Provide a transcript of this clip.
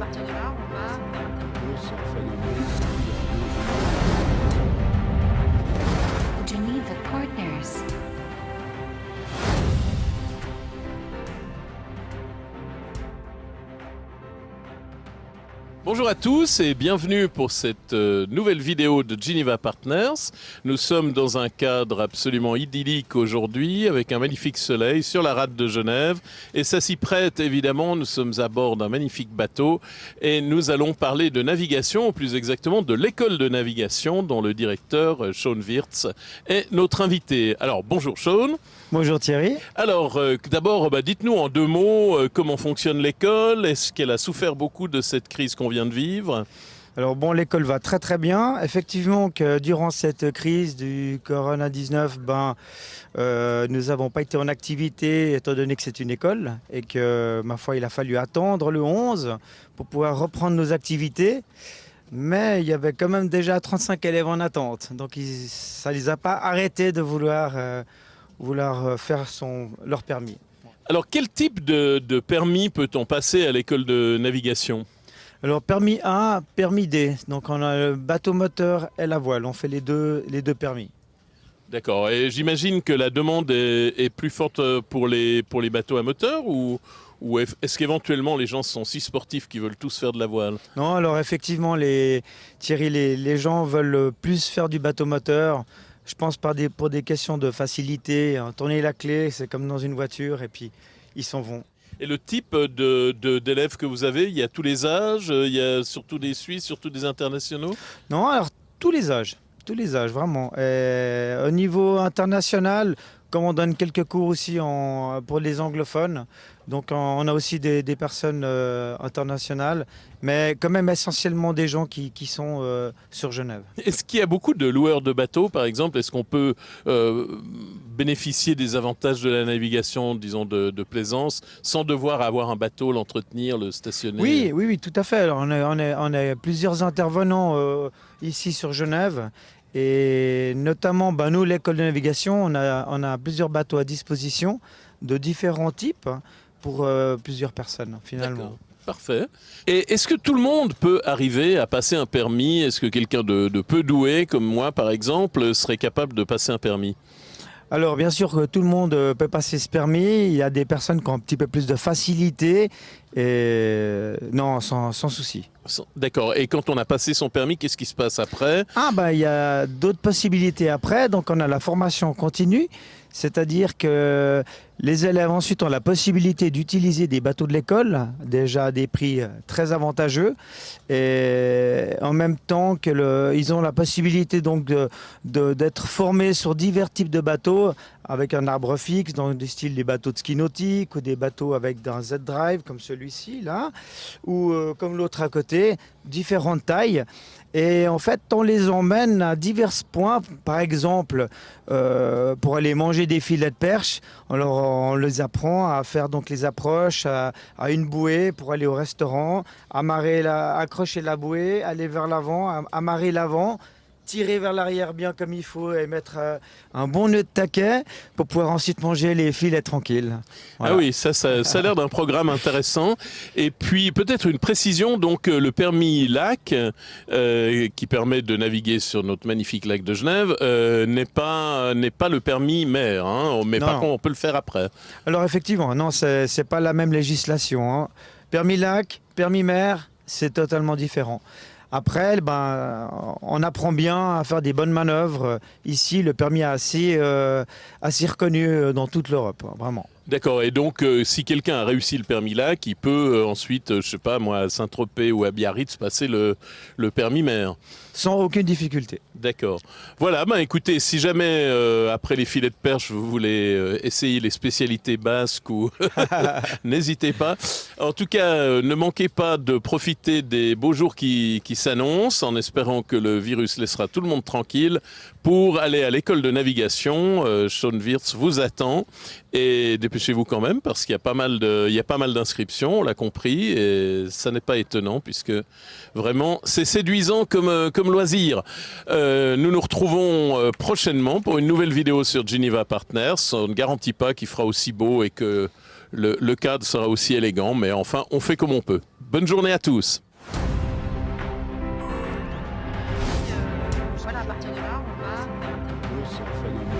partir de là, on va vers un Geneva Partners. Bonjour à tous et bienvenue pour cette nouvelle vidéo de Geneva Partners. Nous sommes dans un cadre absolument idyllique aujourd'hui avec un magnifique soleil sur la rade de Genève et ça s'y prête évidemment, nous sommes à bord d'un magnifique bateau et nous allons parler de navigation, ou plus exactement de l'école de navigation dont le directeur Sean Wirtz est notre invité. Alors bonjour Sean. Bonjour Thierry. Alors, d'abord, dites-nous en deux mots comment fonctionne l'école. Est-ce qu'elle a souffert beaucoup de cette crise qu'on vient de vivre ? Alors bon, l'école va très très bien. Effectivement que durant cette crise du Corona-19, nous n'avons pas été en activité étant donné que c'est une école et que, ma foi, il a fallu attendre le 11 pour pouvoir reprendre nos activités. Mais il y avait quand même déjà 35 élèves en attente. Donc ça ne les a pas arrêtés de vouloir faire leur permis. Alors, quel type de permis peut-on passer à l'école de navigation ? Alors, permis A, permis D. Donc, on a le bateau moteur et la voile. On fait les deux permis. D'accord. Et j'imagine que la demande est plus forte pour les bateaux à moteur ou est-ce qu'éventuellement les gens sont si sportifs qu'ils veulent tous faire de la voile ? Non, alors effectivement, Thierry, les gens veulent plus faire du bateau moteur. Je pense pour des questions de facilité. Tourner la clé, c'est comme dans une voiture et puis ils s'en vont. Et le type d'élèves que vous avez, il y a tous les âges, il y a surtout des Suisses, surtout des internationaux ? Non, alors tous les âges, vraiment. Et au niveau international, comme on donne quelques cours aussi pour les anglophones, donc on a aussi des personnes internationales, mais quand même essentiellement des gens qui sont sur Genève. Est-ce qu'il y a beaucoup de loueurs de bateaux, par exemple ? Est-ce qu'on peut bénéficier des avantages de la navigation, disons de plaisance, sans devoir avoir un bateau, l'entretenir, le stationner ? Oui, tout à fait. Alors, on a plusieurs intervenants ici sur Genève. Et notamment, nous, l'école de navigation, on a plusieurs bateaux à disposition de différents types pour plusieurs personnes, finalement. D'accord. Parfait. Et est-ce que tout le monde peut arriver à passer un permis ? Est-ce que quelqu'un de peu doué, comme moi par exemple, serait capable de passer un permis ? Alors, bien sûr que tout le monde peut passer ce permis. Il y a des personnes qui ont un petit peu plus de facilité. Et non, sans souci. D'accord. Et quand on a passé son permis, qu'est-ce qui se passe après ? Il y a d'autres possibilités après. Donc, on a la formation continue. C'est-à-dire que les élèves ensuite ont la possibilité d'utiliser des bateaux de l'école, déjà à des prix très avantageux. Et en même temps ils ont la possibilité donc d'être formés sur divers types de bateaux avec un arbre fixe, dans du style des bateaux de ski nautique ou des bateaux avec un Z-Drive comme celui-ci là, ou comme l'autre à côté, différentes tailles. Et en fait, on les emmène à divers points. Par exemple, pour aller manger des filets de perche, on les apprend à faire donc les approches à une bouée pour aller au restaurant, accrocher la bouée, aller vers l'avant, amarrer l'avant, tirer vers l'arrière bien comme il faut et mettre un bon nœud de taquet pour pouvoir ensuite manger les filets tranquilles. Voilà. Ah oui, ça a l'air d'un programme intéressant. Et puis peut-être une précision, donc le permis lac, qui permet de naviguer sur notre magnifique lac de Genève, n'est pas le permis mer, mais par contre on peut le faire après. Alors effectivement, non, c'est pas la même législation. Permis lac, permis mer, c'est totalement différent. Après, on apprend bien à faire des bonnes manœuvres. Ici, le permis est assez reconnu dans toute l'Europe, vraiment. D'accord, et donc si quelqu'un a réussi le permis lac, il peut ensuite, je sais pas moi, à Saint-Tropez ou à Biarritz passer le permis mer. Sans aucune difficulté. D'accord. Voilà, écoutez, si jamais après les filets de perche vous voulez essayer les spécialités basques ou n'hésitez pas. En tout cas, ne manquez pas de profiter des beaux jours qui s'annoncent en espérant que le virus laissera tout le monde tranquille pour aller à l'école de navigation. Sean Wirtz vous attend et dépêchez-vous quand même parce qu'il y a pas mal d'inscriptions, on l'a compris, et ça n'est pas étonnant puisque vraiment c'est séduisant comme loisir. Nous nous retrouvons prochainement pour une nouvelle vidéo sur Geneva Partners. On ne garantit pas qu'il fera aussi beau et que le cadre sera aussi élégant, mais enfin, on fait comme on peut. Bonne journée à tous. Voilà, à partir de là, on va.